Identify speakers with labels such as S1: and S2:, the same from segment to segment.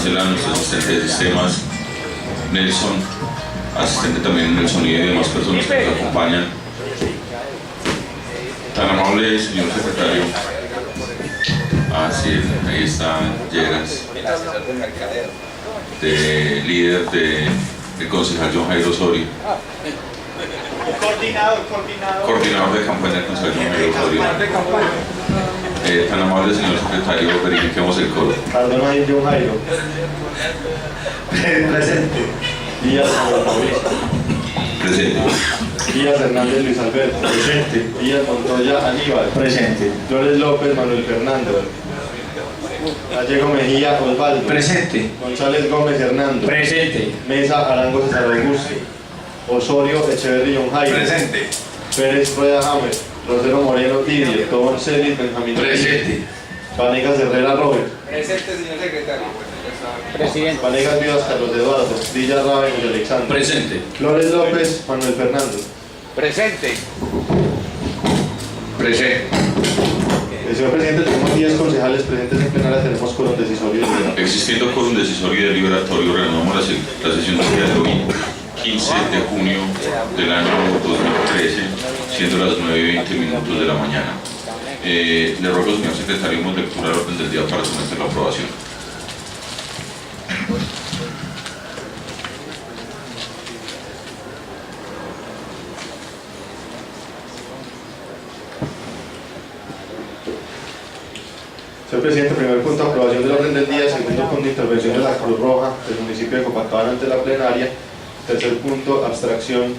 S1: Marcela, nuestro asistente de sistemas, Nelson, asistente también en el sonido y demás personas que nos acompañan. Tan amable, señor secretario. Sí, ahí está Lleras, líder del concejal John Jairo Osorio. Coordinador de campaña del concejal John Jairo Osorio. Tan amable, señor secretario, verifiquemos el coro.
S2: Cardona y John Jairo. Presente. Díaz Mauricio.
S1: Presente.
S2: Díaz Hernández Luis Alberto. Presente. Díaz Montoya Aníbal. Presente. Flores López Manuel Fernando. Gallego Mejía Osvaldo.
S3: Presente.
S2: González Gómez Hernando.
S3: Presente.
S2: Mesa Arango César Augusto. Osorio Echeverri John Jairo.
S3: Presente.
S2: Pérez Rueda James. Rosero Moreno Tidio. Tobón Celis Benjamín.
S3: Presente.
S2: Vanegas Herrera Robert.
S4: Presente, señor secretario.
S3: Presidente.
S2: Vanegas Vivas Carlos Eduardo. Villa Raven y Alexander.
S1: Presente.
S2: Flores López Manuel Fernando.
S4: Presente.
S3: Presente.
S2: Señor presidente, tenemos 10 concejales presentes en plenaria, tenemos quórum decisorio y deliberatorio.
S1: Existiendo quórum decisorio y deliberatorio, reanudamos la sesión del día de hoy, 15 de junio del año 2013, siendo las 9:20 de la mañana. Le ruego, señor secretario, demos lectura al orden del día para someter la aprobación.
S2: Señor presidente, primer punto, aprobación del orden del día. Segundo punto, intervención de la Cruz Roja del municipio de Copacabana ante la plenaria. Tercer punto, abstracción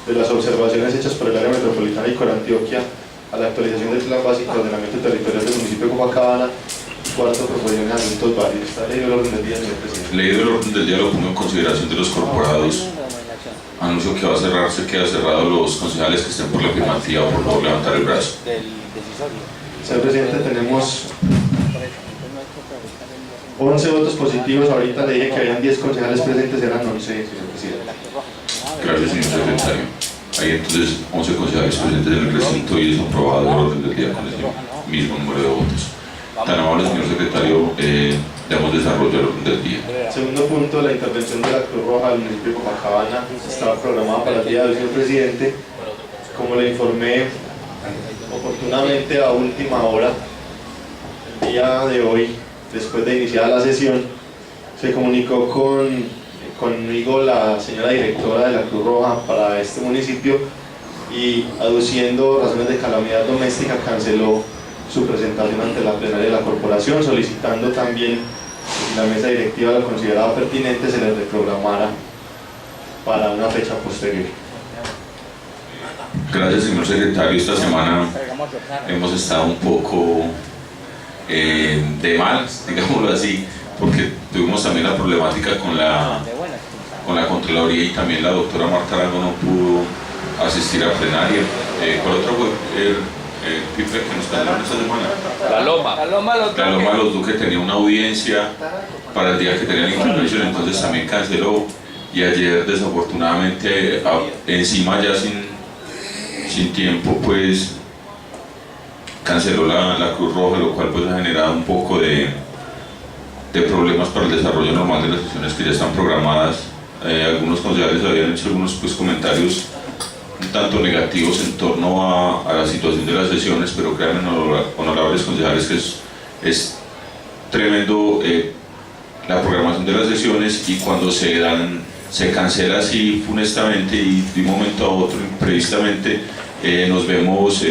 S2: de las observaciones hechas por el área metropolitana y Corantioquia a la actualización del plan básico de ordenamiento territorial del municipio de Copacabana. Cuarto, proposición de asuntos varios. Está leído el orden del día, señor presidente.
S1: Leído el orden del día, lo pongo en consideración de los corporados. Anuncio que va a cerrarse, queda cerrado los concejales que estén por la afirmativa, por favor levantar el brazo.
S2: Señor presidente, tenemos 11 votos positivos. Ahorita le dije que habían 10 concejales presentes, eran 11, señor presidente.
S1: Gracias, señor secretario. Hay entonces 11 concejales presentes en el recinto y es aprobado el orden del día con ese mismo número de votos. Tan amable, señor secretario, damos desarrollo al orden del día.
S2: Segundo punto, la intervención de la Cruz Roja del municipio de Copacabana estaba programada para el día de hoy, señor presidente. Como le informé oportunamente a última hora, el día de hoy, después de iniciada la sesión, se comunicó conmigo la señora directora de la Cruz Roja para este municipio y, aduciendo razones de calamidad doméstica, canceló su presentación ante la plenaria de la corporación, solicitando también que si la mesa directiva lo consideraba pertinente se le reprogramara para una fecha posterior.
S1: Gracias, señor secretario. Esta semana hemos estado un poco de mal, digámoslo así, porque tuvimos también la problemática con la Contraloría y también la doctora Marta Arango no pudo asistir a plenaria. ¿Cuál otro fue el Pipe que nos cancelaron esta semana?
S4: La Loma
S1: Los Duque tenía una audiencia para el día que tenía la intervención, entonces también canceló, y ayer desafortunadamente encima ya sin tiempo pues canceló la Cruz Roja, lo cual pues ha generado un poco de problemas para el desarrollo normal de las sesiones que ya están programadas. Algunos concejales habían hecho algunos pues comentarios un tanto negativos en torno a la situación de las sesiones, pero créanme, honorables concejales, que es tremendo la programación de las sesiones, y cuando se cancela así funestamente y de un momento a otro imprevistamente, nos vemos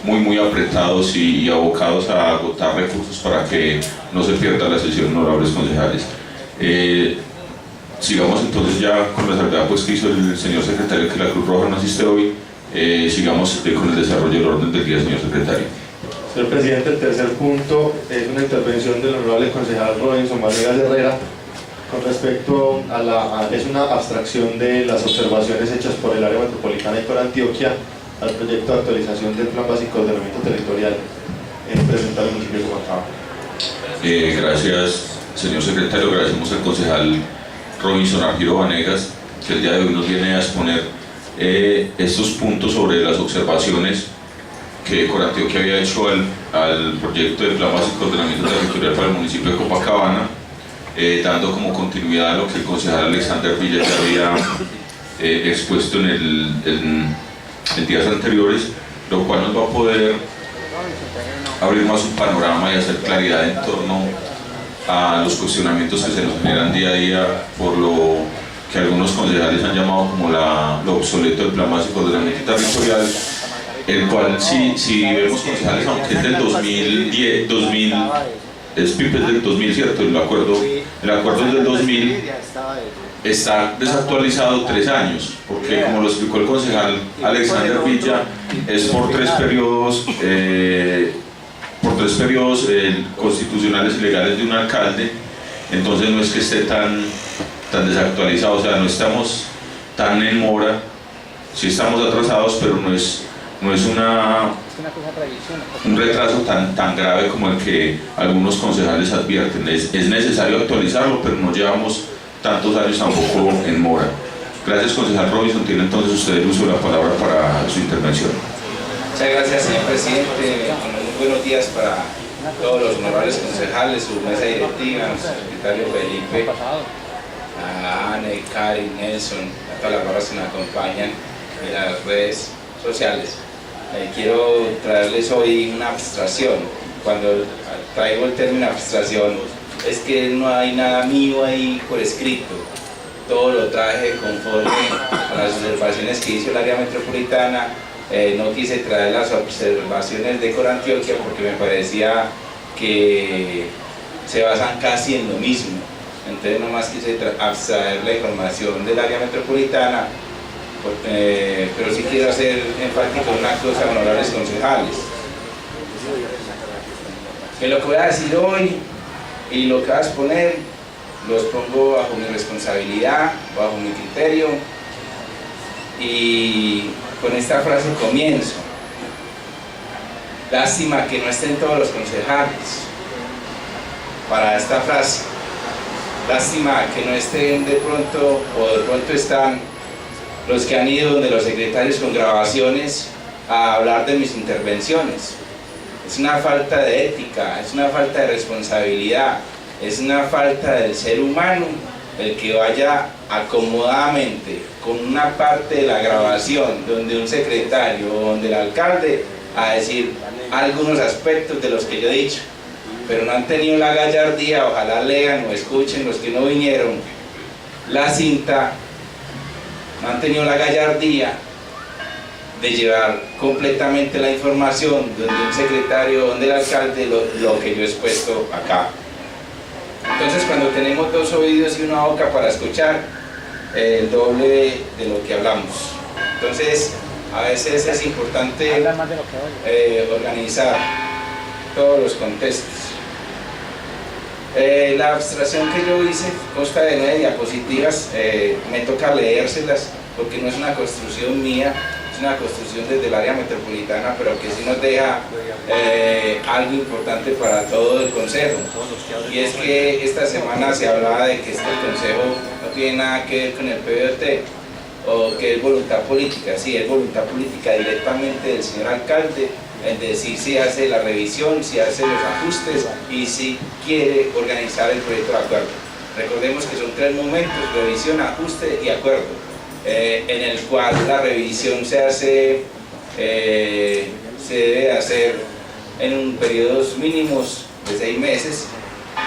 S1: muy apretados y abocados a agotar recursos para que no se pierda la sesión, honorables concejales. Sigamos entonces ya con la salvedad pues que hizo el señor secretario, que la Cruz Roja no asiste hoy. Sigamos con el desarrollo del orden del día, señor secretario.
S2: Señor presidente, el tercer punto es una intervención del honorable concejal Robinson Vanegas Herrera con respecto es una abstracción de las observaciones hechas por el área metropolitana y por Antioquia al proyecto de actualización del plan básico de ordenamiento territorial presentado al municipio de Copacabana.
S1: Gracias, señor secretario. Agradecemos al concejal Robinson Argiro Vanegas, que el día de hoy nos viene a exponer estos puntos sobre las observaciones que Corantioquia había hecho al proyecto de plan básico de ordenamiento territorial para el municipio de Copacabana. dando como continuidad a lo que el concejal Alexander Villa ya había expuesto en días anteriores, lo cual nos va a poder abrir más un panorama y hacer claridad en torno a los cuestionamientos que se nos generan día a día por lo que algunos concejales han llamado como lo obsoleto del plan básico de ordenamiento territorial, el cual si vemos concejales, aunque es del 2010, es PIP es del 2000, ¿cierto? El acuerdo es del 2000, está desactualizado 3 años, porque como lo explicó el concejal Alexander Villa, es por tres periodos constitucionales y legales de un alcalde, entonces no es que esté tan desactualizado, o sea, no estamos tan en mora, sí estamos atrasados, pero no es un retraso tan grave como el que algunos concejales advierten. Es necesario actualizarlo, pero no llevamos tantos años tampoco en mora. Gracias, concejal Robinson. Tiene entonces usted el uso de la palabra para su intervención.
S3: Muchas gracias, señor presidente. Muy buenos días para todos los honorables concejales, su mesa directiva, su secretario Felipe, a Anne, Karen, Nelson, a todas las barras que nos acompañan en las redes sociales. Quiero traerles hoy una abstracción. Cuando traigo el término abstracción, es que no hay nada mío ahí por escrito. Todo lo traje conforme a las observaciones que hizo el área metropolitana. No quise traer las observaciones de Corantioquia porque me parecía que se basan casi en lo mismo. Entonces nomás quise abstraer la información del área metropolitana, pero sí quiero hacer enfático una cosa, honorables concejales. Que lo que voy a decir hoy y lo que voy a exponer, los pongo bajo mi responsabilidad, bajo mi criterio, y con esta frase comienzo. Lástima que no estén todos los concejales para esta frase. Lástima que no estén de pronto, o de pronto están los que han ido donde los secretarios con grabaciones a hablar de mis intervenciones. Es una falta de ética, es una falta de responsabilidad, es una falta del ser humano el que vaya acomodadamente con una parte de la grabación donde un secretario o donde el alcalde a decir algunos aspectos de los que yo he dicho, pero no han tenido la gallardía, ojalá lean o escuchen los que no vinieron la cinta, no han tenido la gallardía de llevar completamente la información donde un secretario, donde el alcalde, lo que yo he expuesto acá. Entonces, cuando tenemos dos oídos y una boca para escuchar, el doble de lo que hablamos. Entonces, a veces es importante organizar todos los contextos. La abstracción que yo hice consta de 9 diapositivas, me toca leérselas porque no es una construcción mía, es una construcción desde el área metropolitana, pero que sí nos deja algo importante para todo el consejo. Y es que esta semana se hablaba de que este consejo no tiene nada que ver con el PBOT o que es voluntad política. Sí, es voluntad política directamente del señor alcalde, es decir, si hace la revisión, si hace los ajustes y si quiere organizar el proyecto de acuerdo. Recordemos que son 3 momentos: revisión, ajuste y acuerdo, en el cual la revisión se debe hacer en periodos mínimos de 6 meses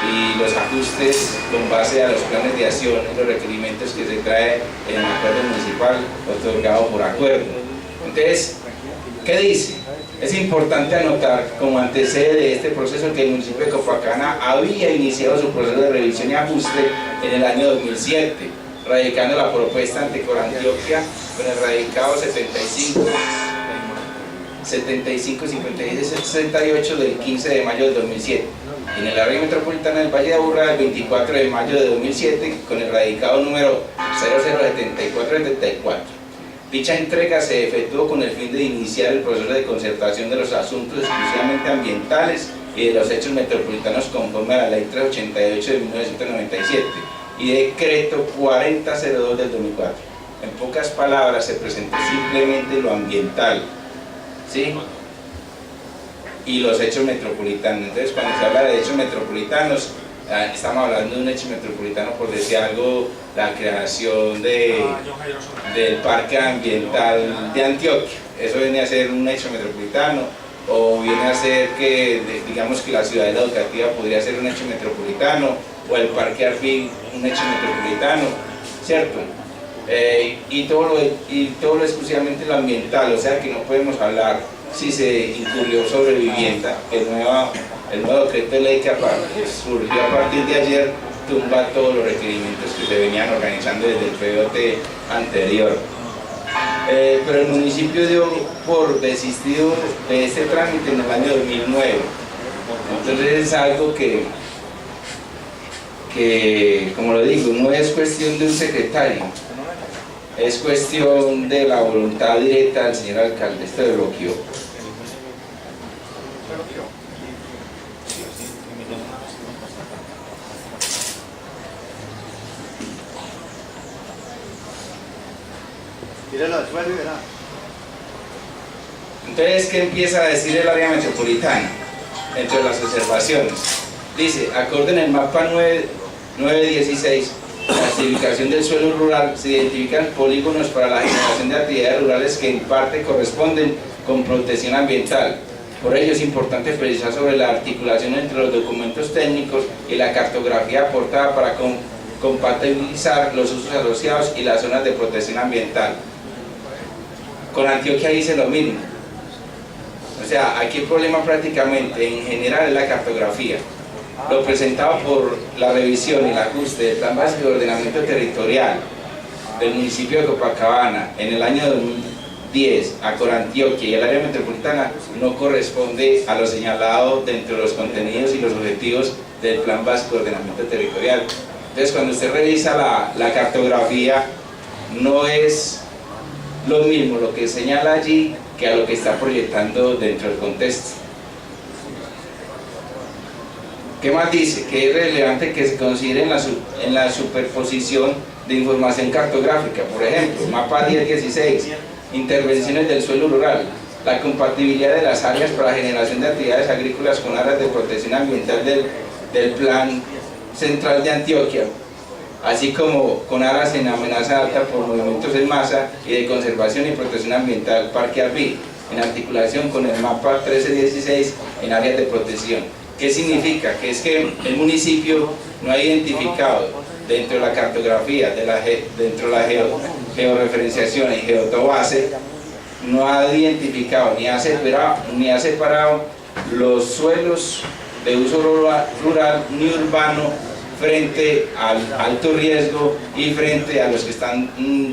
S3: y los ajustes con base a los planes de acción y los requerimientos que se trae en el acuerdo municipal otorgado por acuerdo. Entonces, ¿qué dice? Es importante anotar como antecede de este proceso que el municipio de Copacabana había iniciado su proceso de revisión y ajuste en el año 2007, radicando la propuesta ante Corantioquia con el radicado 75-56-68 del 15 de mayo del 2007. Y en el área metropolitana del Valle de Aburrá el 24 de mayo de 2007 con el radicado número 007474. Dicha entrega se efectuó con el fin de iniciar el proceso de concertación de los asuntos exclusivamente ambientales y de los hechos metropolitanos conforme a la Ley 388 de 1997 y Decreto 4002 del 2004. En pocas palabras, se presentó simplemente lo ambiental, ¿sí?, y los hechos metropolitanos. Entonces, cuando se habla de hechos metropolitanos, estamos hablando de un hecho metropolitano, por decir algo, la creación del Parque Ambiental de Antioquia. Eso viene a ser un hecho metropolitano, o viene a ser que, digamos que la ciudadela educativa podría ser un hecho metropolitano, o el Parque Arví un hecho metropolitano, ¿cierto? Y todo lo exclusivamente lo ambiental, o sea que no podemos hablar si se incurrió sobre vivienda. El nuevo decreto de ley que surgió a partir de ayer tumba todos los requerimientos que se venían organizando desde el POT anterior. Pero el municipio dio por desistido de este trámite en el año 2009. Entonces es algo que como lo digo, no es cuestión de un secretario, es cuestión de la voluntad directa del señor alcalde. Esto de bloqueo. Entonces, ¿qué empieza a decir el área metropolitana? Entre las observaciones, dice: acorde en el mapa 916, la clasificación del suelo rural, se identifican polígonos para la generación de actividades rurales que en parte corresponden con protección ambiental. Por ello es importante precisar sobre la articulación entre los documentos técnicos y la cartografía aportada para compatibilizar los usos asociados y las zonas de protección ambiental. Con Antioquia dice lo mismo. O sea, aquí el problema prácticamente en general es la cartografía. Lo presentado por la revisión y el ajuste del Plan Básico de Ordenamiento Territorial del municipio de Copacabana en el año 2010 a Corantioquia y el área metropolitana no corresponde a lo señalado dentro de los contenidos y los objetivos del Plan Básico de Ordenamiento Territorial. Entonces, cuando usted revisa la cartografía, no es lo mismo lo que señala allí que a lo que está proyectando dentro del contexto. ¿Qué más dice? Que es relevante que se considere en la superposición de información cartográfica. Por ejemplo, mapa 1016, intervenciones del suelo rural, la compatibilidad de las áreas para la generación de actividades agrícolas con áreas de protección ambiental del Plan Central de Antioquia, así como con áreas en amenaza alta por movimientos en masa y de conservación y protección ambiental Parque Arví, en articulación con el mapa 1316 en áreas de protección. ¿Qué significa? Que es que el municipio no ha identificado dentro de la cartografía, dentro de la georreferenciación y geotobase, no ha identificado ni ha separado los suelos de uso rural ni urbano frente al alto riesgo y frente a los que están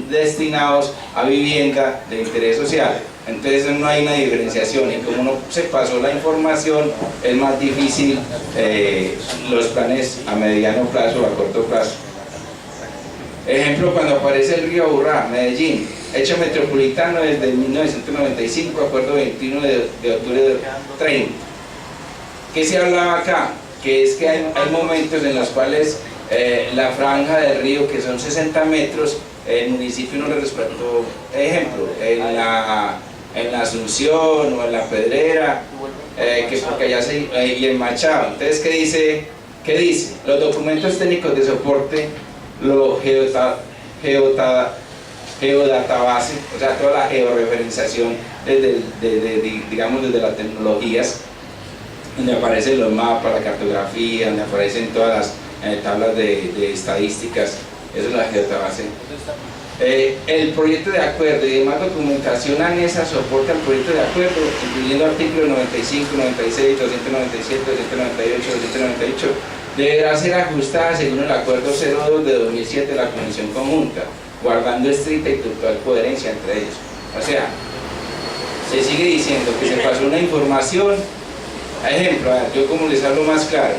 S3: destinados a vivienda de interés social. Entonces no hay una diferenciación, y como no se pasó la información, es más difícil los planes a mediano plazo o a corto plazo. Ejemplo, cuando aparece el río Urrá, Medellín, hecho metropolitano desde 1995, acuerdo 21 de octubre de 30. ¿Qué se hablaba acá? Que es que hay momentos en los cuales la franja del río, que son 60 metros, el municipio no le respetó. Ejemplo, en la Asunción o en la Pedrera, que porque allá y en Machado. Entonces, ¿qué dice? Los documentos técnicos de soporte, geodatabase, o sea, toda la georreferenciación digamos desde las tecnologías, donde aparecen los mapas, la cartografía, donde aparecen todas las tablas de estadísticas. Eso es la geodatabase. El proyecto de acuerdo y demás documentación anexa soporta el proyecto de acuerdo, incluyendo artículos 95, 96, 297, 298, 298, deberá ser ajustada según el acuerdo 02 de 2007 de la Comisión Conjunta, guardando estricta y total coherencia entre ellos. O sea, se sigue diciendo que se pasó una información. Ejemplo, yo como les hablo más claro,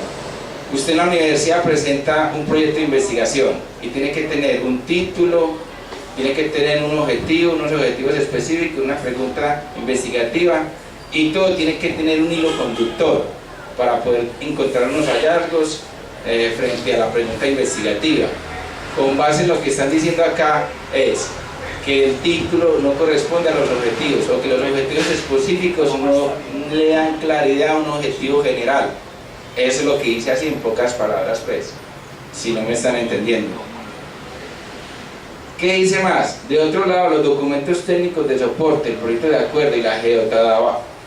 S3: usted en la universidad presenta un proyecto de investigación y tiene que tener un título, tiene que tener unos objetivos específicos, una pregunta investigativa, y todo tiene que tener un hilo conductor para poder encontrar unos hallazgos frente a la pregunta investigativa. Con base en lo que están diciendo acá es que el título no corresponde a los objetivos, o que los objetivos específicos no le dan claridad a un objetivo general. Eso es lo que dice así en pocas palabras, pues, si no me están entendiendo. ¿Qué dice más? De otro lado, los documentos técnicos de soporte, el proyecto de acuerdo y la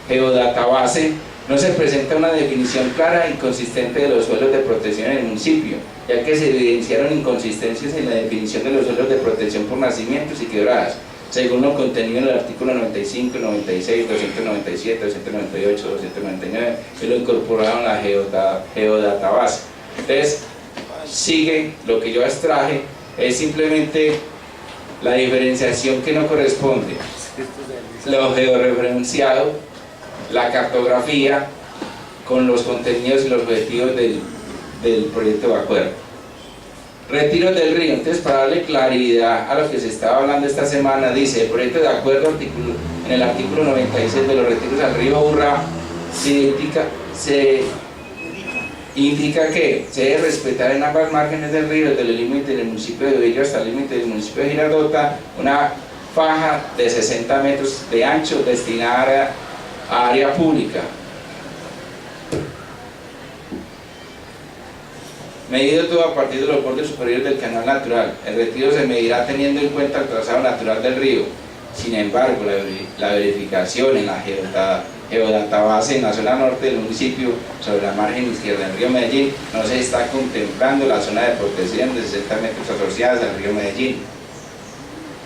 S3: geodatabase, no se presenta una definición clara e inconsistente de los suelos de protección en el municipio, ya que se evidenciaron inconsistencias en la definición de los suelos de protección por nacimientos y quebradas, según lo contenido en el artículo 95, 96, 297, 298, 299, y lo incorporaron a la geodatabase. Entonces, sigue lo que yo extraje, es simplemente la diferenciación que no corresponde, lo georreferenciado, la cartografía con los contenidos y los objetivos del proyecto de acuerdo. Retiros del río. Entonces, para darle claridad a lo que se estaba hablando esta semana, dice el proyecto de acuerdo en el artículo 96 de los retiros al río Urra se indica que se debe respetar en ambas márgenes del río, desde el límite del municipio de Bello hasta el límite del municipio de Girardota, una faja de 60 metros de ancho destinada a área pública. Medido todo a partir de los bordes superiores del canal natural. El retiro se medirá teniendo en cuenta el trazado natural del río. Sin embargo, la verificación en la geodatabase en la zona norte del municipio, sobre la margen izquierda del río Medellín, no se está contemplando la zona de protección de 60 metros asociadas al río Medellín.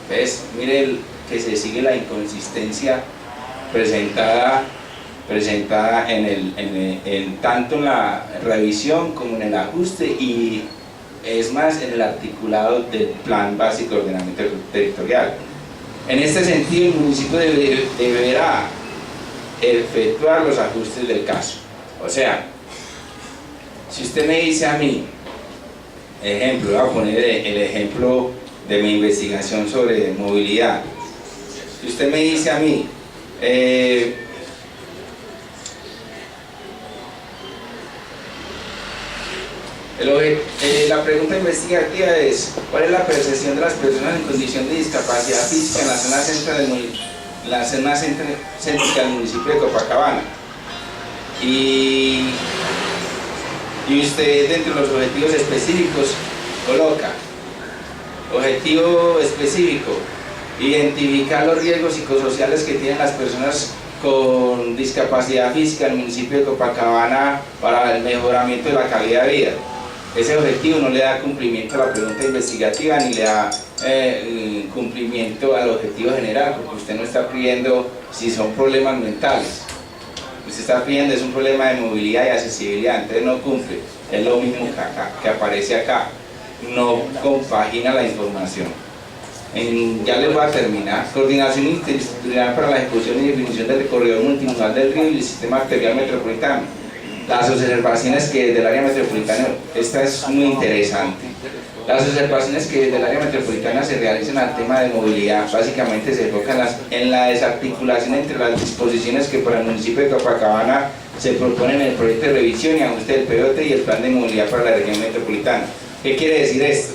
S3: ¿Ves? Mire que se sigue la inconsistencia presentada tanto en la revisión como en el ajuste, y es más en el articulado del Plan Básico de Ordenamiento Territorial. En este sentido, el municipio deberá efectuar los ajustes del caso. O sea, si usted me dice a mí, ejemplo, voy a poner el ejemplo de mi investigación sobre movilidad. Si usted me dice a mí, la pregunta investigativa es: ¿cuál es la percepción de las personas en condición de discapacidad física en la zona céntrica del municipio de Copacabana? Y usted, dentro de los objetivos específicos, coloca objetivo específico: identificar los riesgos psicosociales que tienen las personas con discapacidad física en el municipio de Copacabana para el mejoramiento de la calidad de vida. Ese objetivo no le da cumplimiento a la pregunta investigativa ni le da cumplimiento al objetivo general, porque usted no está pidiendo si son problemas mentales, usted está pidiendo es un problema de movilidad y accesibilidad, entonces no cumple. Es lo mismo que aparece acá, no compagina la información. Ya les voy a terminar. Coordinación interdisciplinar para la ejecución y definición del recorrido multimodal del río y el sistema arterial metropolitano. Las observaciones que desde el área metropolitana, esta es muy interesante. Las observaciones que desde el área metropolitana se realizan al tema de movilidad básicamente se enfocan en la desarticulación entre las disposiciones que para el municipio de Copacabana se proponen en el proyecto de revisión y ajuste del PBOT y el plan de movilidad para la región metropolitana. ¿Qué quiere decir esto?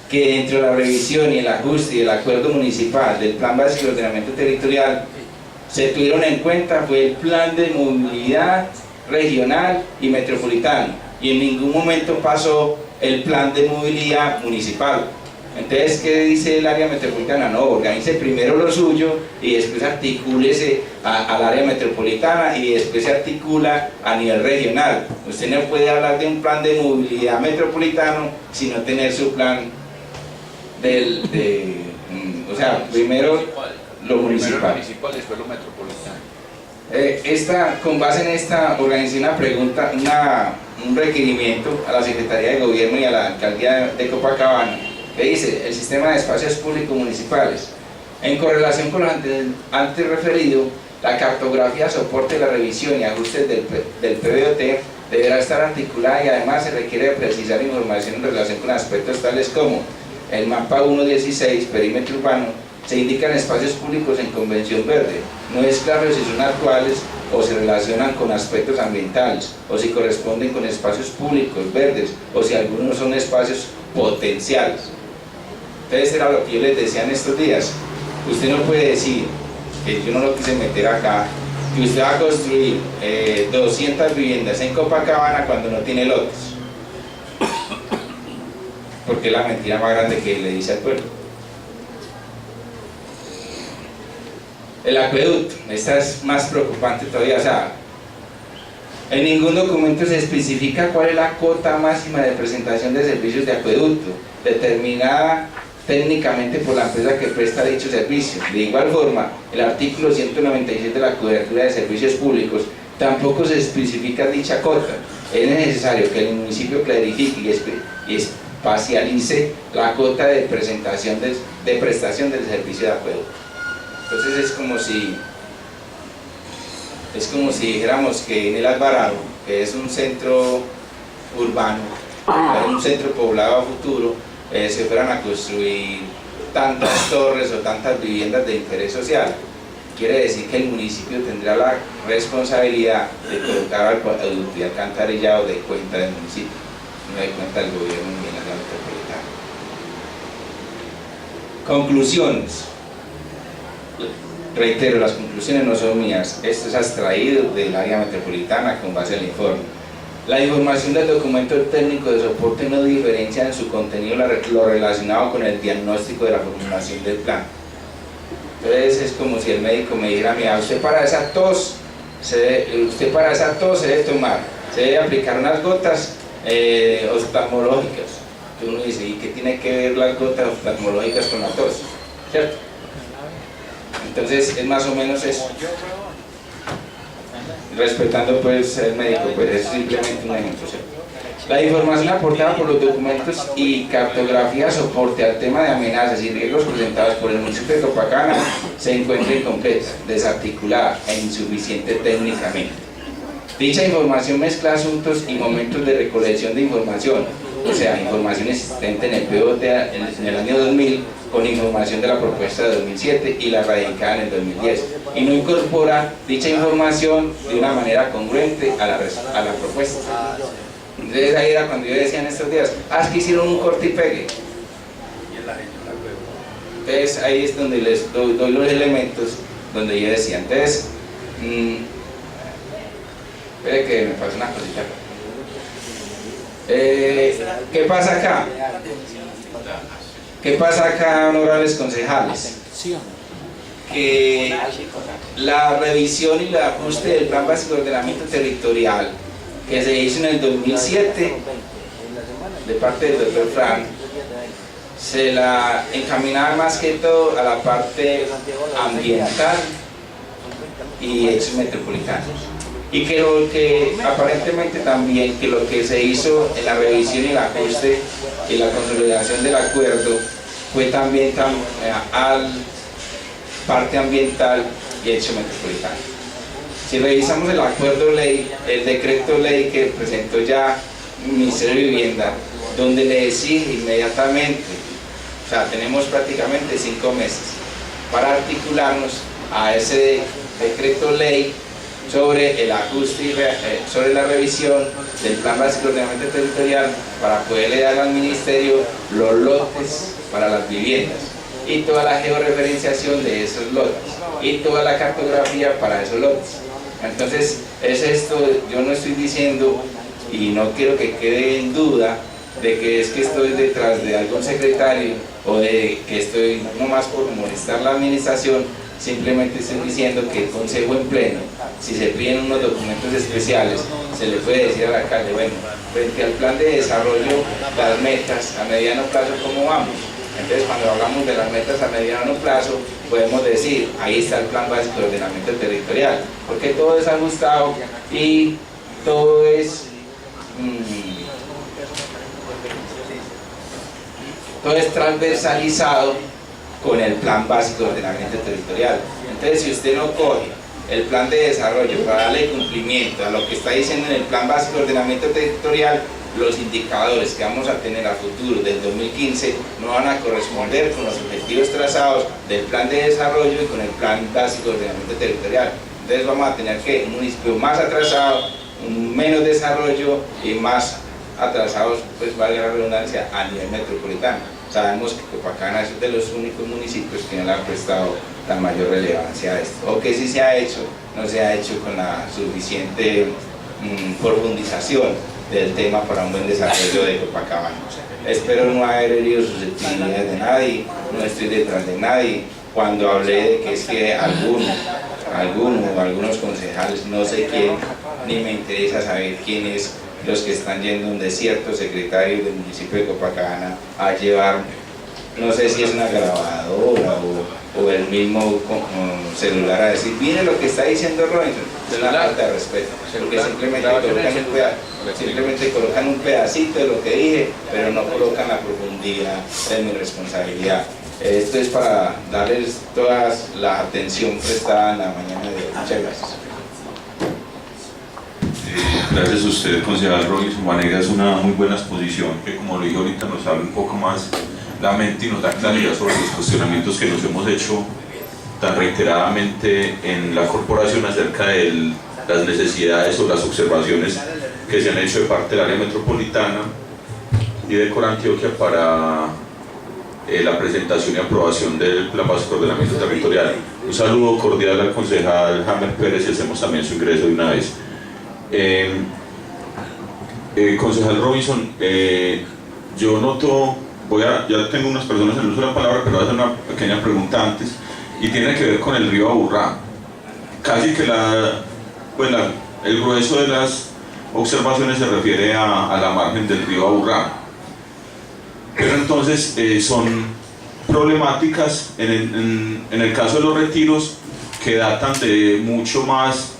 S3: Que dentro de la revisión y el ajuste y el acuerdo municipal del Plan Básico de Ordenamiento Territorial se tuvieron en cuenta fue el plan de movilidad regional y metropolitano, y en ningún momento pasó el plan de movilidad municipal. Entonces, ¿qué dice el área metropolitana? No, organice primero lo suyo y después articúlese al área metropolitana y después se articula a nivel regional. Usted no puede hablar de un plan de movilidad metropolitano sino tener su plan o sea, primero lo municipal.
S4: Después lo metropolitano.
S3: Con base en esta, organicé una pregunta, un requerimiento a la Secretaría de Gobierno y a la Alcaldía de Copacabana, que dice: el sistema de espacios públicos municipales. En correlación con lo antes referido, la cartografía, soporte, la revisión y ajustes del PBOT deberá estar articulada, y además se requiere precisar información en relación con aspectos tales como el mapa 1.16, perímetro urbano. Se indican espacios públicos en convención verde. No es claro si son actuales o se relacionan con aspectos ambientales, o si corresponden con espacios públicos verdes, o si algunos son espacios potenciales. Entonces era lo que yo les decía en estos días. Usted no puede decir, que yo no lo quise meter acá, que usted va a construir 200 viviendas en Copacabana cuando no tiene lotes, porque es la mentira más grande que le dice al pueblo. El acueducto, esta es más preocupante todavía, o sea, en ningún documento se especifica cuál es la cuota máxima de presentación de servicios de acueducto, determinada técnicamente por la empresa que presta dicho servicio. De igual forma, el artículo 196 de la cobertura de servicios públicos tampoco se especifica dicha cuota. Es necesario que el municipio clarifique y espacialice la cuota de presentación de prestación del servicio de acueducto. Entonces es como si dijéramos que en el Alvarado, que es un centro urbano, un centro poblado a futuro, se fueran a construir tantas torres o tantas viviendas de interés social. Quiere decir que el municipio tendrá la responsabilidad de colocar acueducto y alcantarillado de cuenta del municipio, no de cuenta del gobierno ni de la metropolitana. Conclusiones. Reitero, las conclusiones no son mías, esto es extraído del área metropolitana con base al informe. La información del documento técnico de soporte no diferencia en su contenido lo relacionado con el diagnóstico de la formulación del plan. Entonces es como si el médico me dijera: mira, usted para esa tos se debe tomar, se debe aplicar unas gotas oftalmológicas. Que uno dice: ¿y qué tiene que ver las gotas oftalmológicas con la tos? ¿Cierto? Entonces es más o menos eso, respetando pues el médico, pues es simplemente un ejemplo, ¿cierto? La información aportada por los documentos y cartografía soporte al tema de amenazas y riesgos presentados por el municipio de Copacabana se encuentra incompleta, desarticulada e insuficiente técnicamente. Dicha información mezcla asuntos y momentos de recolección de información, o sea, información existente en el POT en el año 2000 con información de la propuesta de 2007 y la radicada en el 2010, y no incorpora dicha información de una manera congruente a la propuesta. Entonces ahí era cuando yo decía en estos días: es que hicieron un corte y pegue. Entonces ahí es donde les doy los elementos donde yo decía. Entonces, espere que me pasa una cosita. ¿Qué pasa acá? ¿Qué pasa acá, honorables concejales? Que la revisión y el ajuste del Plan Básico de Ordenamiento Territorial que se hizo en el 2007 de parte del doctor Frank, se la encaminaba más que todo a la parte ambiental y hechos metropolitanos, y que lo que aparentemente también que lo que se hizo en la revisión y el ajuste y la consolidación del acuerdo fue también al parte ambiental y hecho metropolitano. Si revisamos el acuerdo ley, el decreto ley que presentó ya el Ministerio de Vivienda, donde le exige inmediatamente, o sea, tenemos prácticamente 5 meses para articularnos a ese decreto ley sobre el ajuste y sobre la revisión del Plan Básico de Ordenamiento Territorial, para poderle dar al Ministerio los lotes para las viviendas y toda la georreferenciación de esos lotes y toda la cartografía para esos lotes. Entonces es esto, yo no estoy diciendo, y no quiero que quede en duda de que es que estoy detrás de algún secretario o de que estoy nomás por molestar la administración. Simplemente estoy diciendo que el Consejo en pleno, si se piden unos documentos especiales, se le puede decir al alcalde: bueno, frente al plan de desarrollo, las metas a mediano plazo, ¿cómo vamos? Entonces, cuando hablamos de las metas a mediano plazo, podemos decir: ahí está el Plan Básico de Ordenamiento Territorial, porque todo es ajustado y todo es transversalizado con el Plan Básico de Ordenamiento Territorial. Entonces, si usted no coge el plan de desarrollo para darle cumplimiento a lo que está diciendo en el Plan Básico de Ordenamiento Territorial, los indicadores que vamos a tener a futuro del 2015 no van a corresponder con los objetivos trazados del Plan de Desarrollo y con el Plan Básico de Ordenamiento Territorial. Entonces vamos a tener que un municipio más atrasado, un menos desarrollo y más atrasados, pues valga la redundancia, a nivel metropolitano. Sabemos que Copacabana es de los únicos municipios que no le ha prestado la mayor relevancia a esto, o que sí se ha hecho, no se ha hecho con la suficiente profundización del tema para un buen desarrollo de Copacabana. Espero no haber herido susceptibilidades de nadie, no estoy detrás de nadie. Cuando hablé de que es que algunos concejales, no sé quién, ni me interesa saber quiénes, los que están yendo a un desierto secretario del municipio de Copacabana a llevar, no sé si es una grabadora o el mismo celular a decir, mire lo que está diciendo Robinson, es una falta de respeto, porque simplemente colocan un pedacito de lo que dije, pero no colocan la profundidad de mi responsabilidad. Esto es para darles toda la atención prestada en la mañana de hoy. Muchas gracias.
S1: Gracias a usted, concejal Robinson Vanega, es una muy buena exposición que, como lo dije ahorita, nos habla un poco más la mente y nos da claridad sobre los cuestionamientos que nos hemos hecho tan reiteradamente en la corporación acerca de las necesidades o las observaciones que se han hecho de parte del área metropolitana y de Corantioquia para la presentación y aprobación del Plan Básico de Ordenamiento Territorial. Un saludo cordial al concejal Jamer Pérez y hacemos también su ingreso de una vez. Concejal Robinson, yo noto, ya tengo unas personas en el uso de la palabra, pero voy a hacer una pequeña pregunta antes, y tiene que ver con el río Aburrá. Casi que el grueso de las observaciones se refiere a la margen del río Aburrá. Pero entonces son problemáticas en el caso de los retiros que datan de mucho más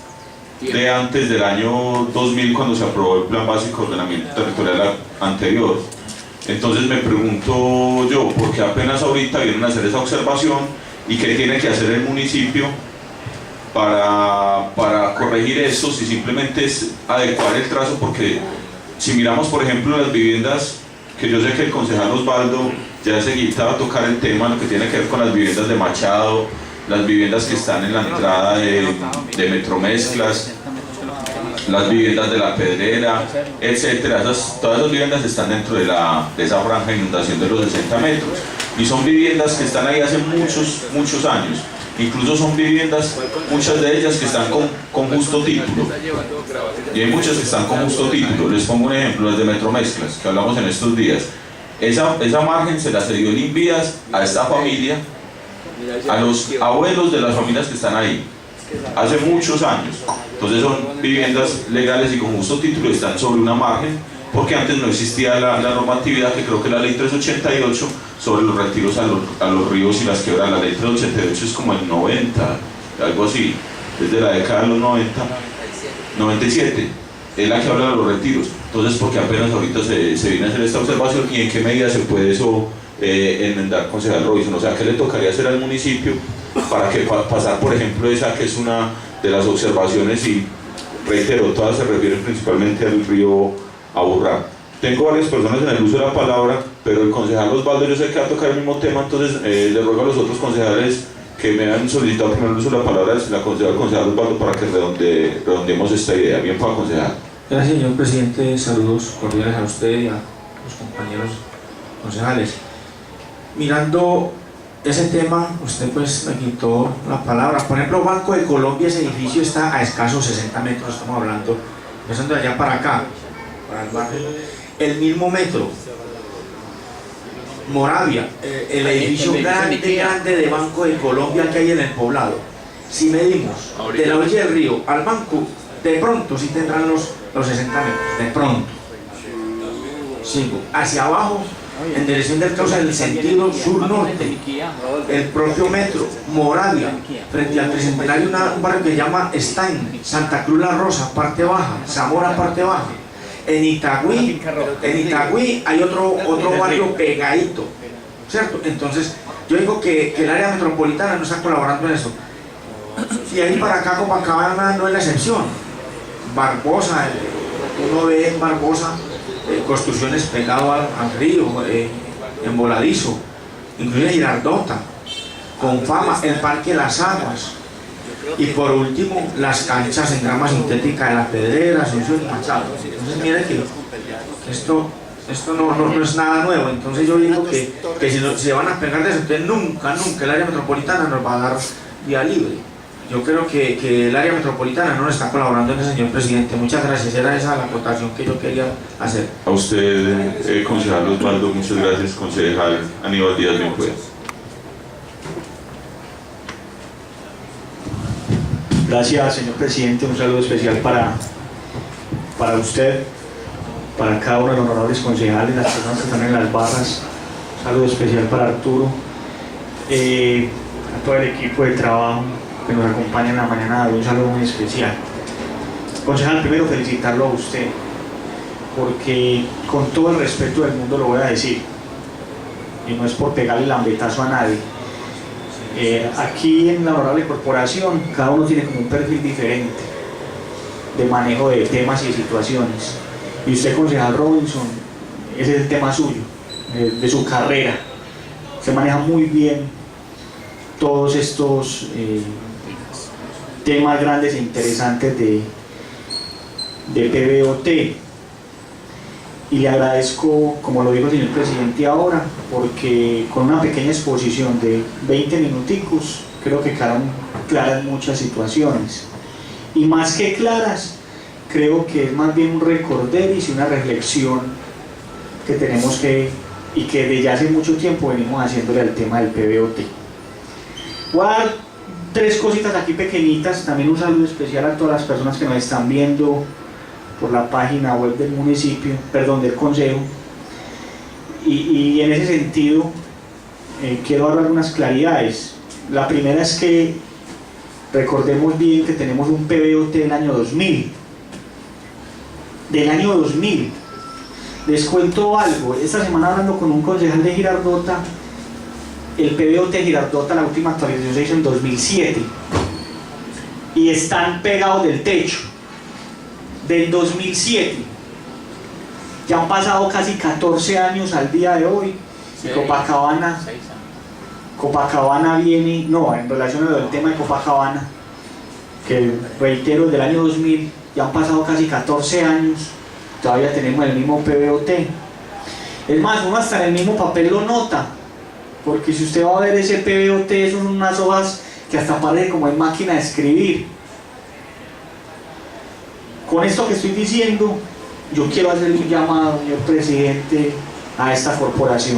S1: de antes del año 2000, cuando se aprobó el Plan Básico de Ordenamiento Territorial anterior. Entonces me pregunto yo, ¿por qué apenas ahorita vienen a hacer esa observación y qué tiene que hacer el municipio para corregir esto, si simplemente es adecuar el trazo? Porque si miramos, por ejemplo, las viviendas, que yo sé que el concejal Osvaldo ya enseguida va a tocar el tema, lo que tiene que ver con las viviendas de Machado, las viviendas que están en la entrada de Metromezclas, las viviendas de La Pedrera, etcétera. Todas esas viviendas están dentro de esa franja de inundación de los 60 metros y son viviendas que están ahí hace muchos años. Incluso son viviendas, muchas de ellas que están con justo título, y hay muchas que están con justo título. Les pongo un ejemplo, las de Metromezclas, que hablamos en estos días. Esa margen se la cedió el Invías a esta familia, a los abuelos de las familias que están ahí, hace muchos años. Entonces son viviendas legales y con justo título, están sobre una margen, porque antes no existía la normatividad, que creo que la ley 388, sobre los retiros a los ríos y las quebradas. La ley 388 es como el 90, algo así, desde la década de los 97, es la que habla de los retiros. Entonces, porque apenas ahorita se viene a hacer esta observación, y en qué medida se puede eso enmendar, concejal Robinson? O sea, ¿qué le tocaría hacer al municipio para que pasar, por ejemplo, esa que es una de las observaciones, y reitero, todas se refieren principalmente al río Aburrá? Tengo varias personas en el uso de la palabra, pero el concejal Osvaldo yo sé que va a tocar el mismo tema, entonces le ruego a los otros concejales que me han solicitado primero el uso de la palabra, la concejal Osvaldo, para que redondeemos esta idea. Bien, para concejal.
S5: Gracias, señor presidente. Saludos cordiales a usted y a los compañeros concejales. Mirando ese tema, usted pues me quitó la palabra. Por ejemplo, Banco de Colombia, ese edificio está a escasos 60 metros, estamos hablando, empezando de allá para acá, para el barrio. El mismo metro, Moravia, el edificio grande de Banco de Colombia que hay en el poblado. Si medimos de la orilla del río al banco, de pronto sí tendrán los 60 metros, de pronto. Sigo, hacia abajo, en dirección del causa, en el sentido sur-norte, el propio metro, Moravia, frente al Tricentenario, un barrio que se llama Stein, Santa Cruz La Rosa, parte baja, Zamora, parte baja. En Itagüí hay otro barrio pegadito, ¿cierto? Entonces, yo digo que el área metropolitana no está colaborando en eso. Y ahí para acá, Copacabana no es la excepción. Barbosa, uno ve en Barbosa construcciones pegado al río, en voladizo, incluye Girardota, con fama, el Parque Las Aguas, y por último las canchas en grama sintética de La Pedrera, Asunción y Machado. Entonces mire que Esto no es nada nuevo, entonces yo digo que si se van a pegar de eso, entonces nunca el área metropolitana nos va a dar vía libre. Yo creo que el área metropolitana no nos está colaborando en eso, señor presidente. Muchas gracias, era esa la acotación que yo quería hacer.
S1: A usted, concejal Osvaldo, muchas gracias. Concejal Aníbal Díaz Benjuez.
S6: Gracias, señor presidente. Un saludo especial para usted, para cada uno de los honorables concejales, las personas que están en las barras. Un saludo especial para Arturo, a todo el equipo de trabajo que nos acompaña en la mañana. Un saludo muy especial. Concejal, primero felicitarlo a usted, porque con todo el respeto del mundo lo voy a decir, y no es por pegarle el lambetazo a nadie. Aquí en la honorable corporación cada uno tiene como un perfil diferente de manejo de temas y situaciones, y usted, concejal Robinson, ese es el tema suyo, de su carrera. Se maneja muy bien todos estos temas grandes e interesantes de PBOT, y le agradezco, como lo dijo el señor presidente ahora, porque con una pequeña exposición de 20 minuticos creo que quedaron claras muchas situaciones, y más que claras, creo que es más bien un recorderis y una reflexión que tenemos y que desde ya hace mucho tiempo venimos haciéndole al tema del PBOT. Voy a dar 3 cositas aquí pequeñitas. También un saludo especial a todas las personas que nos están viendo por la página web del municipio, perdón, del consejo, y en ese sentido quiero dar algunas claridades. La primera es que recordemos bien que tenemos un PBOT del año 2000. Les cuento algo. Esta semana, hablando con un concejal de Girardota, el PBOT de Girardota, la última actualización se hizo en 2007 y están pegados del techo del 2007. Ya han pasado casi 14 años al día de hoy, y Copacabana viene, no, en relación al tema de Copacabana, que reitero, del año 2000, ya han pasado casi 14 años, todavía tenemos el mismo PBOT. Es más, uno hasta en el mismo papel lo nota, porque si usted va a ver ese PBOT, son unas hojas que hasta parece como en máquina de escribir. Con esto que estoy diciendo, yo quiero hacerle un llamado, señor presidente, a esta corporación,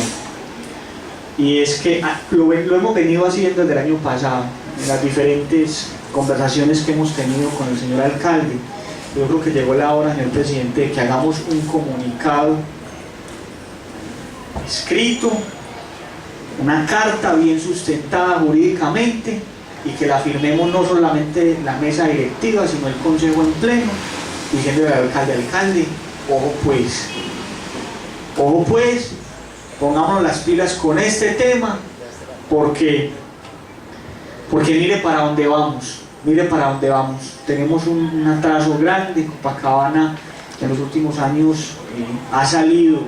S6: y es que lo hemos venido haciendo desde el año pasado, en las diferentes conversaciones que hemos tenido con el señor alcalde. Yo creo que llegó la hora, señor presidente, de que hagamos un comunicado escrito, una carta bien sustentada jurídicamente, y que la firmemos no solamente la mesa directiva, sino el consejo en pleno, diciéndole al alcalde, ojo pues, pongámonos las pilas con este tema, porque mire para dónde vamos. Tenemos un atraso grande. Copacabana en los últimos años ha salido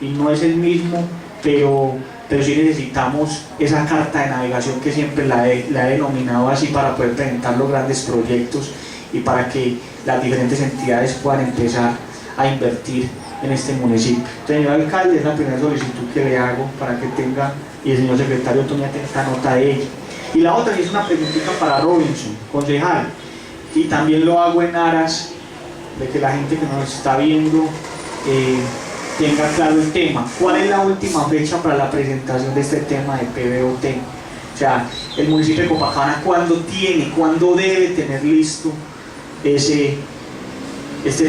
S6: y no es el mismo, pero sí necesitamos esa carta de navegación que siempre la he denominado así, para poder presentar los grandes proyectos y para que las diferentes entidades puedan empezar a invertir en este municipio. Señor alcalde, es la primera solicitud que le hago para que tenga, y el señor secretario tome nota de ella. Y la otra es una preguntita para Robinson, concejal, y también lo hago en aras de que la gente que nos está viendo tenga claro el tema. ¿Cuál es la última fecha para la presentación de este tema de PBOT? O sea, el municipio de Copacabana, ¿cuándo debe tener listo este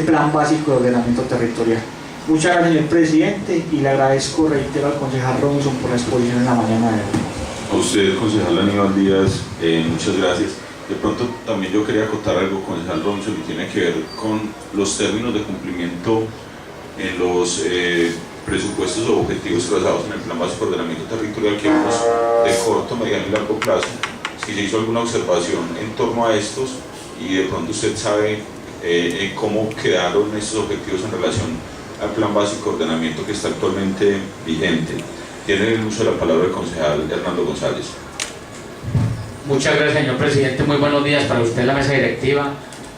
S6: plan básico de ordenamiento territorial? Muchas gracias, señor presidente, y le agradezco, reitero, al concejal Robinson por la exposición en la mañana de hoy.
S1: A usted, concejal Aníbal Díaz, muchas gracias. De pronto también yo quería acotar algo, concejal Robinson, que tiene que ver con los términos de cumplimiento en los presupuestos o objetivos trazados en el plan básico de ordenamiento territorial, que vemos de corto, mediano y largo plazo. Si se hizo alguna observación en torno a estos, y de pronto usted sabe cómo quedaron estos objetivos en relación al plan básico de ordenamiento que está actualmente vigente. Tiene el uso de la palabra el concejal Hernando González.
S7: Muchas gracias, señor presidente. Muy buenos días para usted, la mesa directiva,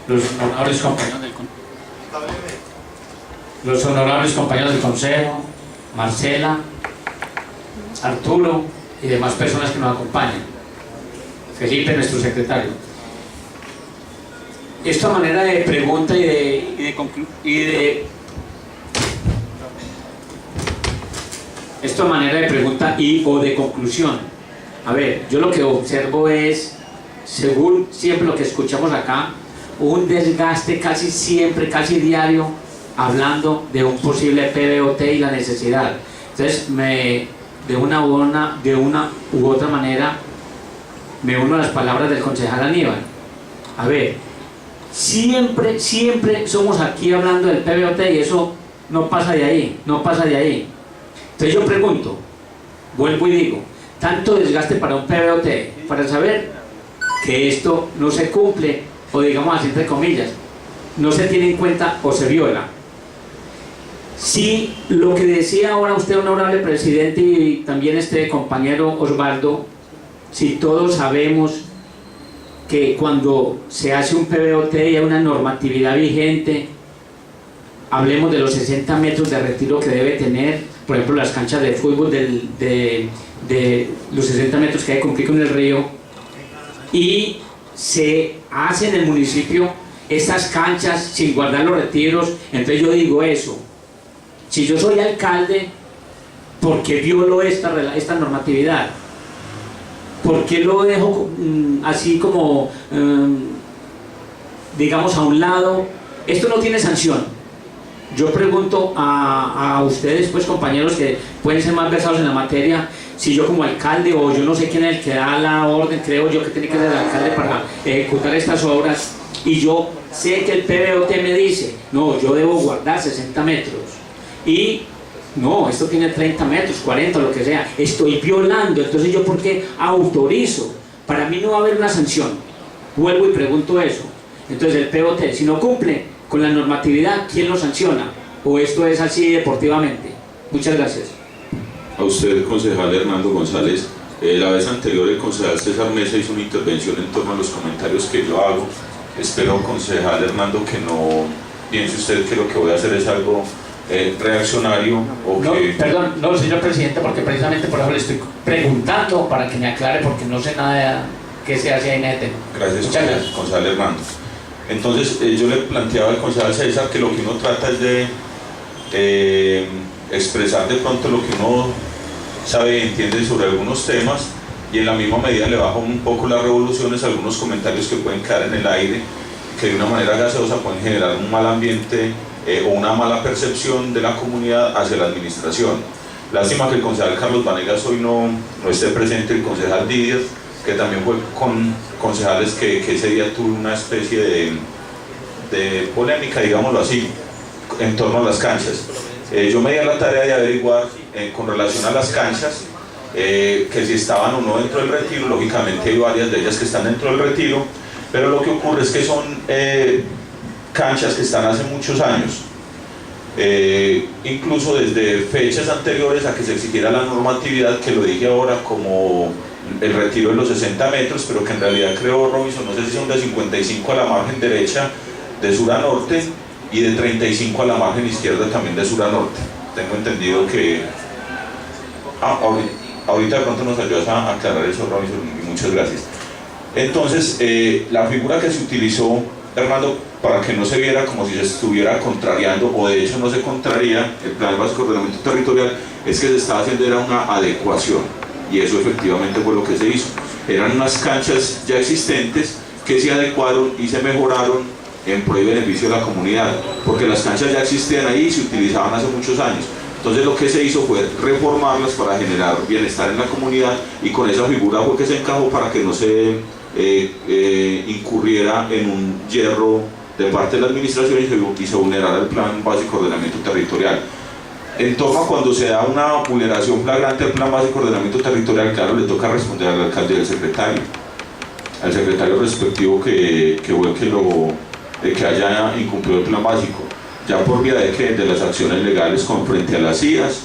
S7: los honorables compañeros del consejo. los honorables compañeros del Consejo, Marcela, Arturo y demás personas que nos acompañan, Felipe, nuestro secretario. Esta manera de pregunta esta manera de pregunta o de conclusión. A ver, yo lo que observo es, según siempre lo que escuchamos acá, un desgaste casi siempre, casi diario, hablando de un posible PBOT y la necesidad. Entonces, de una u otra manera, me uno a las palabras del concejal Aníbal. A ver, siempre somos aquí hablando del PBOT y eso no pasa de ahí, no pasa de ahí. Entonces yo pregunto, vuelvo y digo, tanto desgaste para un PBOT, para saber que esto no se cumple, o digamos así entre comillas, no se tiene en cuenta o se viola. Si lo que decía ahora usted, honorable presidente, y también este compañero Osvaldo, si todos sabemos que cuando se hace un PBOT y hay una normatividad vigente, hablemos de los 60 metros de retiro que debe tener, por ejemplo, las canchas de fútbol de los 60 metros que hay que cumplir con el río, y se hace en el municipio estas canchas sin guardar los retiros. Entonces yo digo eso, si yo soy alcalde, ¿por qué violo esta normatividad? ¿Por qué lo dejo así como, digamos, a un lado? Esto no tiene sanción. Yo pregunto a ustedes, pues compañeros que pueden ser más versados en la materia, si yo como alcalde, o yo no sé quién es el que da la orden, creo yo que tiene que ser el alcalde para ejecutar estas obras, y yo sé que el PBOT me dice, no, yo debo guardar 60 metros, y no, esto tiene 30 metros, 40, lo que sea, estoy violando. Entonces yo, ¿por qué autorizo? Para mí no va a haber una sanción. Vuelvo y pregunto eso. Entonces el PBOT, si no cumple con la normatividad, ¿quién lo sanciona? ¿O esto es así deportivamente? Muchas gracias.
S1: A usted, concejal Hernando González. La vez anterior el concejal César Mesa hizo una intervención en torno a los comentarios que yo hago. Espero, concejal Hernando, que no piense usted que lo que voy a hacer es algo reaccionario o
S7: no,
S1: que...
S7: Perdón, no, señor presidente, porque precisamente por eso le estoy preguntando para que me aclare, porque no sé nada que se hace en este tema.
S1: Gracias,
S7: muchas gracias,
S1: concejal Hernando. Entonces, yo le planteaba al concejal César que lo que uno trata es de expresar de pronto lo que uno sabe y entiende sobre algunos temas, y en la misma medida le bajo un poco las revoluciones a algunos comentarios que pueden quedar en el aire, que de una manera gaseosa pueden generar un mal ambiente o una mala percepción de la comunidad hacia la administración. Lástima que el concejal Carlos Vanegas hoy no esté presente, el concejal Didier, que también fue con concejales que ese día tuvo una especie de polémica, digámoslo así, en torno a las canchas. Yo me di a la tarea de averiguar con relación a las canchas, que si estaban o no dentro del retiro. Lógicamente hay varias de ellas que están dentro del retiro, pero lo que ocurre es que son canchas que están hace muchos años, incluso desde fechas anteriores a que se exigiera la normatividad, que lo dije ahora como el retiro de los 60 metros, pero que en realidad creo, Robinson, no sé si son de 55 a la margen derecha de sur a norte y de 35 a la margen izquierda también de sur a norte. Tengo entendido que... ahorita de pronto nos ayudas a aclarar eso, Robinson, y muchas gracias. Entonces, la figura que se utilizó, Hernando, para que no se viera como si se estuviera contrariando, o de hecho no se contraría el Plan Básico de Ordenamiento Territorial, es que se estaba haciendo era una adecuación, y eso efectivamente fue lo que se hizo. Eran unas canchas ya existentes que se adecuaron y se mejoraron en pro y beneficio de la comunidad, porque las canchas ya existían ahí y se utilizaban hace muchos años. Entonces lo que se hizo fue reformarlas para generar bienestar en la comunidad, y con esa figura fue que se encajó para que no se incurriera en un hierro de parte de la administración y se vulnerara el Plan Básico de Ordenamiento Territorial. En torno a cuando se da una vulneración flagrante del Plan Básico de Ordenamiento Territorial, claro, le toca responder al alcalde y al secretario respectivo que haya incumplido el Plan Básico, ya por vía de las acciones legales frente a las CIAs,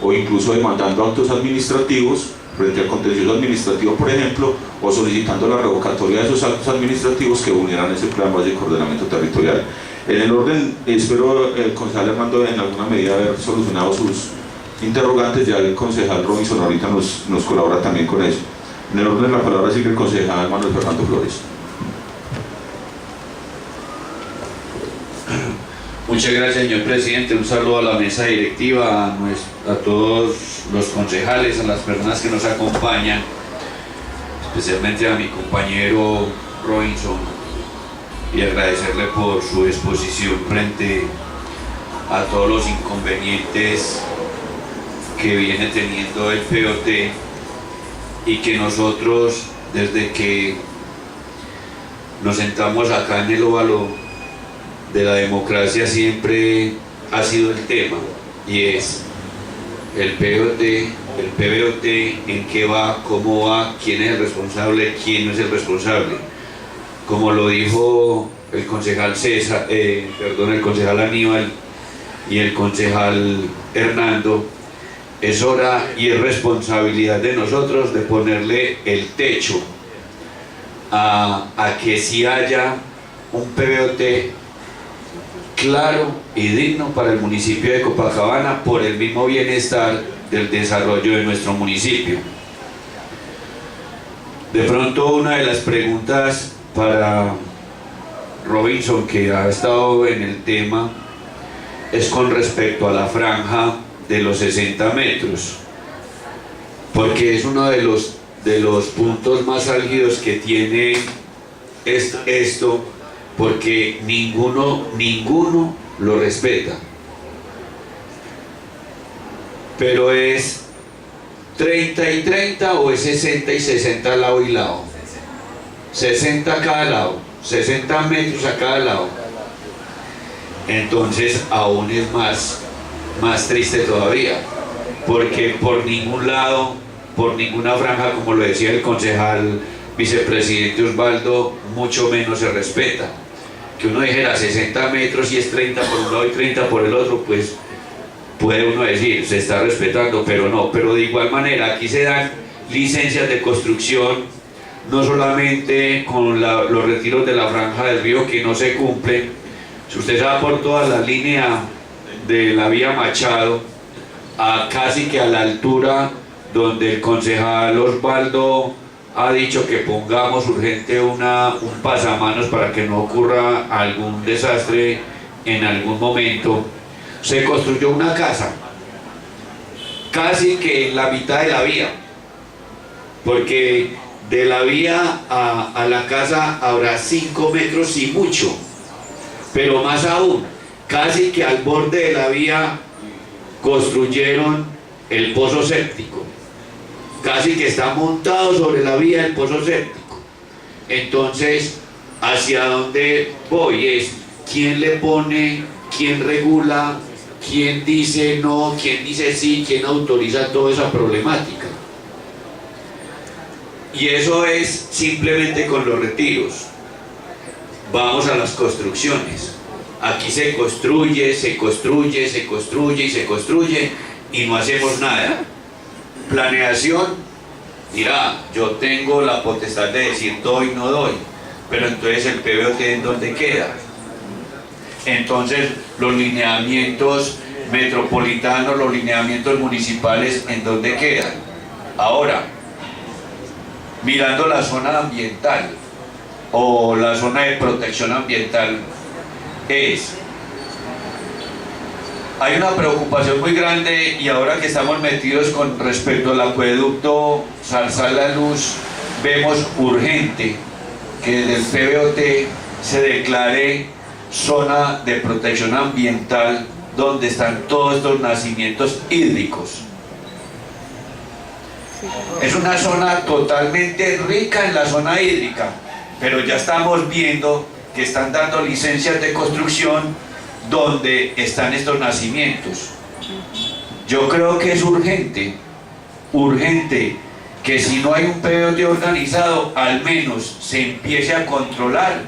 S1: o incluso demandando actos administrativos frente al contencioso administrativo, por ejemplo, o solicitando la revocatoria de esos actos administrativos que vulneran ese Plan Básico de Ordenamiento Territorial. En el orden, espero el concejal Hernando en alguna medida haber solucionado sus interrogantes, ya el concejal Robinson ahorita nos colabora también con eso. En el orden de la palabra sigue el concejal Manuel Fernando Flores.
S8: Muchas gracias, señor presidente. Un saludo a la mesa directiva, a todos los concejales, a las personas que nos acompañan, especialmente a mi compañero Robinson, y agradecerle por su exposición frente a todos los inconvenientes que viene teniendo el POT y que nosotros, desde que nos sentamos acá en el óvalo de la democracia, siempre ha sido el tema, y es el PBOT, en qué va, cómo va, quién es el responsable, quién no es el responsable. Como lo dijo el concejal el concejal Aníbal y el concejal Hernando, es hora y es responsabilidad de nosotros de ponerle el techo a que sí haya un PBOT claro y digno para el municipio de Copacabana, por el mismo bienestar del desarrollo de nuestro municipio. De pronto, una de las preguntas para Robinson, que ha estado en el tema, es con respecto a la franja de los 60 metros, porque es uno de los puntos más álgidos que tiene esto, porque ninguno lo respeta. Pero es 30 y 30 o es 60 y 60 lado y lado. 60 a cada lado, 60 metros a cada lado. Entonces aún es más triste todavía, porque por ningún lado, por ninguna franja, como lo decía el concejal vicepresidente Osvaldo, mucho menos se respeta. Que uno dijera 60 metros y es 30 por un lado y 30 por el otro, pues puede uno decir, se está respetando, pero no. Pero de igual manera, aquí se dan licencias de construcción, no solamente con los retiros de la franja del río que no se cumplen. Si usted va por toda la línea de la vía Machado, casi que a la altura donde el concejal Osvaldo ha dicho que pongamos urgente un pasamanos para que no ocurra algún desastre en algún momento, se construyó una casa casi que en la mitad de la vía, porque de la vía a la casa habrá 5 metros y mucho, pero más aún, casi que al borde de la vía construyeron el pozo séptico. Casi que está montado sobre la vía el pozo séptico. Entonces, ¿hacia dónde voy? Es quién le pone, quién regula, quién dice no, quién dice sí, quién autoriza toda esa problemática. Y eso es simplemente con los retiros. Vamos a las construcciones. Aquí se construye, se construye, se construye y se construye y no hacemos nada. Planeación, mira, yo tengo la potestad de decir doy, no doy, pero entonces el PBOT ¿en dónde queda? Entonces los lineamientos metropolitanos, los lineamientos municipales, ¿en dónde quedan? Ahora, mirando la zona ambiental o la zona de protección ambiental, hay una preocupación muy grande, y ahora que estamos metidos con respecto al acueducto Zarzal-La Luz, vemos urgente que desde el PBOT se declare zona de protección ambiental donde están todos estos nacimientos hídricos. Es una zona totalmente rica en la zona hídrica, pero ya estamos viendo que están dando licencias de construcción donde están estos nacimientos. Yo creo que es urgente que si no hay un PBOT organizado, al menos se empiece a controlar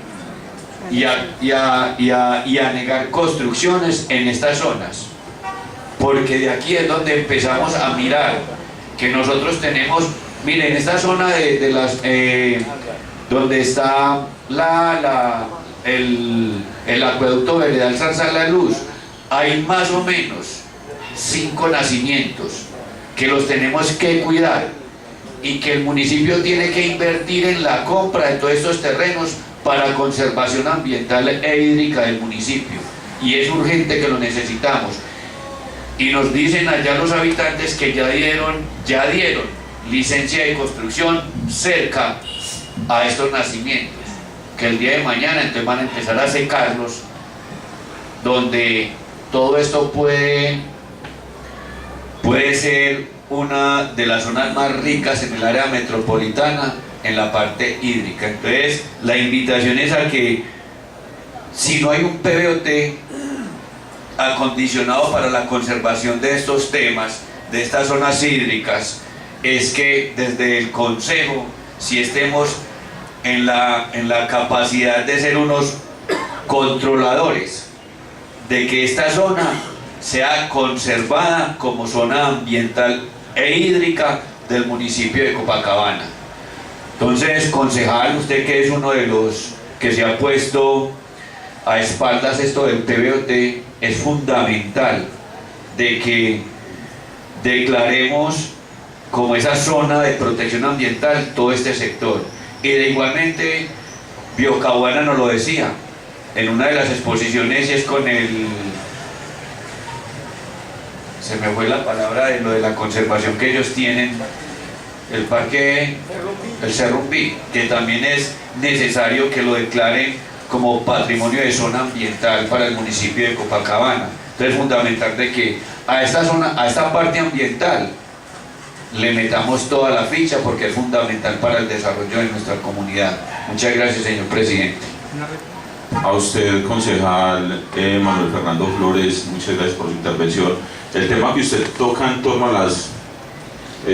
S8: y a negar construcciones en estas zonas, porque de aquí es donde empezamos a mirar que nosotros tenemos, miren, esta zona de las donde está el acueducto veredal Zarzal La Luz, hay más o menos 5 nacimientos que los tenemos que cuidar y que el municipio tiene que invertir en la compra de todos estos terrenos para conservación ambiental e hídrica del municipio, y es urgente que lo necesitamos. Y nos dicen allá los habitantes que ya dieron licencia de construcción cerca a estos nacimientos, que el día de mañana entonces van a empezar a secarlos, donde todo esto puede ser una de las zonas más ricas en el área metropolitana en la parte hídrica. Entonces la invitación es a que, si no hay un PBOT acondicionado para la conservación de estos temas, de estas zonas hídricas, es que desde el Consejo, si estemos en la capacidad de ser unos controladores de que esta zona sea conservada como zona ambiental e hídrica del municipio de Copacabana. Entonces, concejal, usted que es uno de los que se ha puesto a espaldas esto del PBOT, es fundamental de que declaremos como esa zona de protección ambiental todo este sector. Y de igualmente, Biocahuana nos lo decía en una de las exposiciones, y es con se me fue la palabra de lo de la conservación que ellos tienen, el parque, el Cerrumbí, que también es necesario que lo declaren como patrimonio de zona ambiental para el municipio de Copacabana. Entonces es fundamental de que a esta zona, a esta parte ambiental, le metamos toda la ficha, porque es fundamental para el desarrollo de nuestra comunidad. Muchas gracias, señor presidente.
S1: A usted, concejal Manuel Fernando Flores, muchas gracias por su intervención. El tema que usted toca en torno a las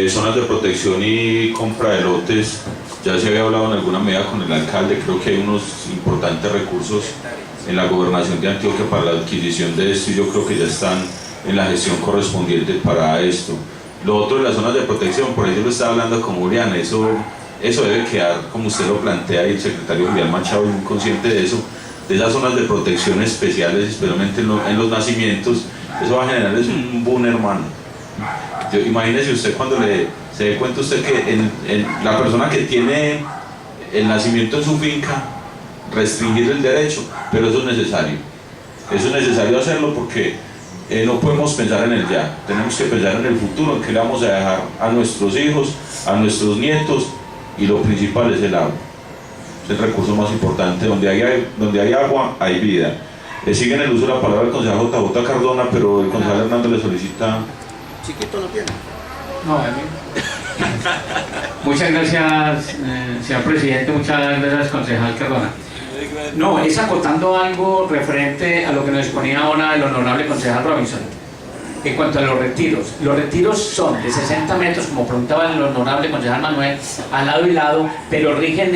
S1: zonas de protección y compra de lotes, ya se había hablado en alguna medida con el alcalde. Creo que hay unos importantes recursos en la gobernación de Antioquia para la adquisición de esto, y yo creo que ya están en la gestión correspondiente para esto. Lo otro de las zonas de protección, por eso lo estaba hablando con Julián, eso debe quedar como usted lo plantea, y el secretario Julián Machado es muy consciente de eso, de esas zonas de protección especiales, especialmente en los nacimientos. Eso va a generar un boom, hermano. Imagínese usted cuando se dé cuenta usted que la persona que tiene el nacimiento en su finca, restringir el derecho, pero eso es necesario. Eso es necesario hacerlo, porque no podemos pensar en el ya, tenemos que pensar en el futuro, en qué le vamos a dejar a nuestros hijos, a nuestros nietos, y lo principal es el agua. Es el recurso más importante. Donde hay agua, hay vida. Sigue en el uso de la palabra el concejal JJ Cardona, pero el concejal Hernando le solicita...
S5: Chiquito lo tiene.
S7: No, a mí. Muchas gracias, señor presidente, muchas gracias, concejal Cardona. No, es acotando algo referente a lo que nos exponía ahora el honorable concejal Robinson. En cuanto a los retiros son de 60 metros, como preguntaba el honorable concejal Manuel, al lado y lado, pero rigen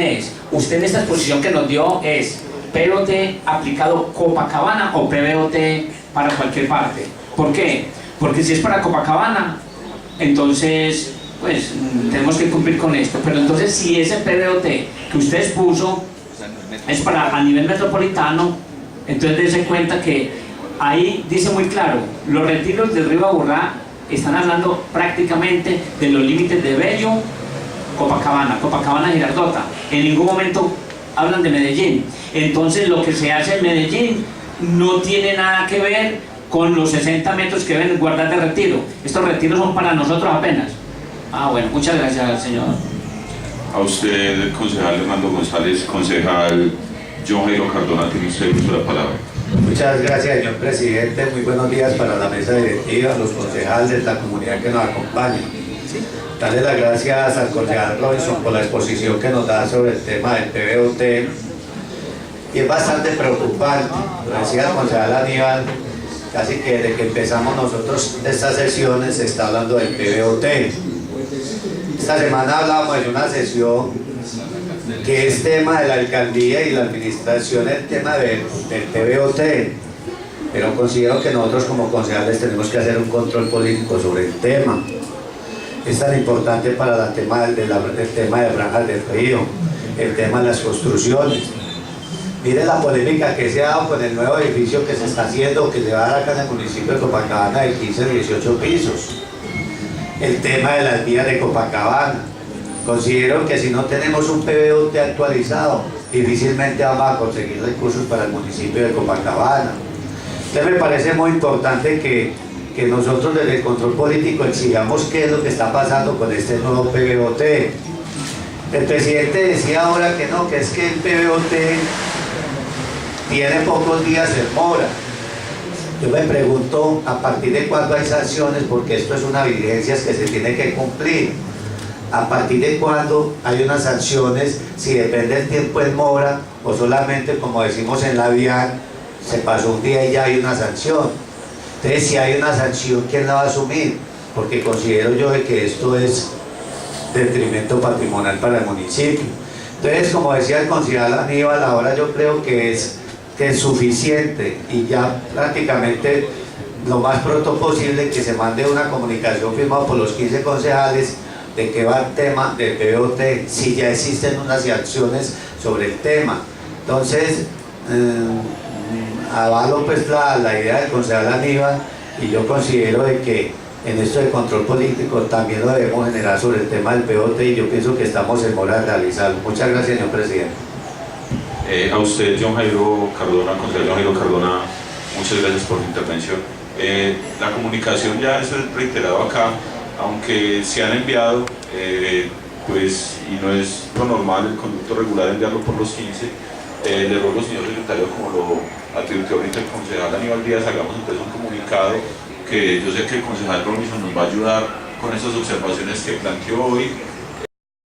S7: usted en esta exposición que nos dio es PBOT aplicado Copacabana o PBOT para cualquier parte. ¿Por qué? Porque si es para Copacabana, entonces pues tenemos que cumplir con esto, pero entonces si ese PBOT que usted expuso es para a nivel metropolitano, entonces dése cuenta que ahí dice muy claro, los retiros del río Aburrá están hablando prácticamente de los límites de Bello, Copacabana, Girardota. En ningún momento hablan de Medellín. Entonces lo que se hace en Medellín no tiene nada que ver con los 60 metros que deben guardar de retiro. Estos retiros son para nosotros apenas. Bueno, muchas gracias, señor.
S1: A usted, concejal Hernando González. Concejal John Jairo Cardona, tiene usted el uso de la palabra.
S9: Muchas gracias, señor presidente. Muy buenos días para la mesa directiva, los concejales, la comunidad que nos acompaña. Darle las gracias al concejal Robinson por la exposición que nos da sobre el tema del PBOT. Y es bastante preocupante, lo decía el concejal Aníbal, casi que desde que empezamos nosotros estas sesiones se está hablando del PBOT. Esta semana hablábamos de una sesión que es tema de la alcaldía y la administración, el tema del PBOT, pero considero que nosotros como concejales tenemos que hacer un control político sobre el tema. Es tan importante para el tema de franjas del río, el tema de las construcciones. Mire la polémica que se ha dado con el nuevo edificio que se está haciendo, que se va a dar acá en el municipio de Copacabana de 15-18 pisos. El tema de las vías de Copacabana. Considero que si no tenemos un PBOT actualizado, difícilmente vamos a conseguir recursos para el municipio de Copacabana. Entonces me parece muy importante que nosotros desde el control político exigamos qué es lo que está pasando con este nuevo PBOT. El presidente decía ahora que no, que es que el PBOT tiene pocos días en mora. Yo me pregunto a partir de cuándo hay sanciones, porque esto es una vigencia que se tiene que cumplir. A partir de cuándo hay unas sanciones, si depende del tiempo en mora o solamente, como decimos en la vía, se pasó un día y ya hay una sanción. Entonces, si hay una sanción, ¿quién la va a asumir? Porque considero yo de que esto es detrimento patrimonial para el municipio. Entonces, como decía el concejal Aníbal, ahora yo creo que es suficiente y ya prácticamente lo más pronto posible que se mande una comunicación firmada por los 15 concejales de qué va el tema del PBOT, si ya existen unas acciones sobre el tema. Entonces, avalo pues la idea del concejal Aníbal, y yo considero de que en esto de control político también lo debemos generar sobre el tema del PBOT, y yo pienso que estamos en mora de realizarlo. Muchas gracias, señor presidente.
S1: A usted, John Jairo Cardona, concejal John Jairo Cardona, muchas gracias por su intervención. La comunicación ya eso es reiterado acá, aunque se han enviado, pues, y no es lo normal, el conducto regular enviarlo por los 15, le ruego, señor secretario, como lo atribuyó ahorita el concejal Aníbal Díaz, hagamos entonces un comunicado, que yo sé que el concejal Robinson nos va a ayudar con esas observaciones que planteó hoy,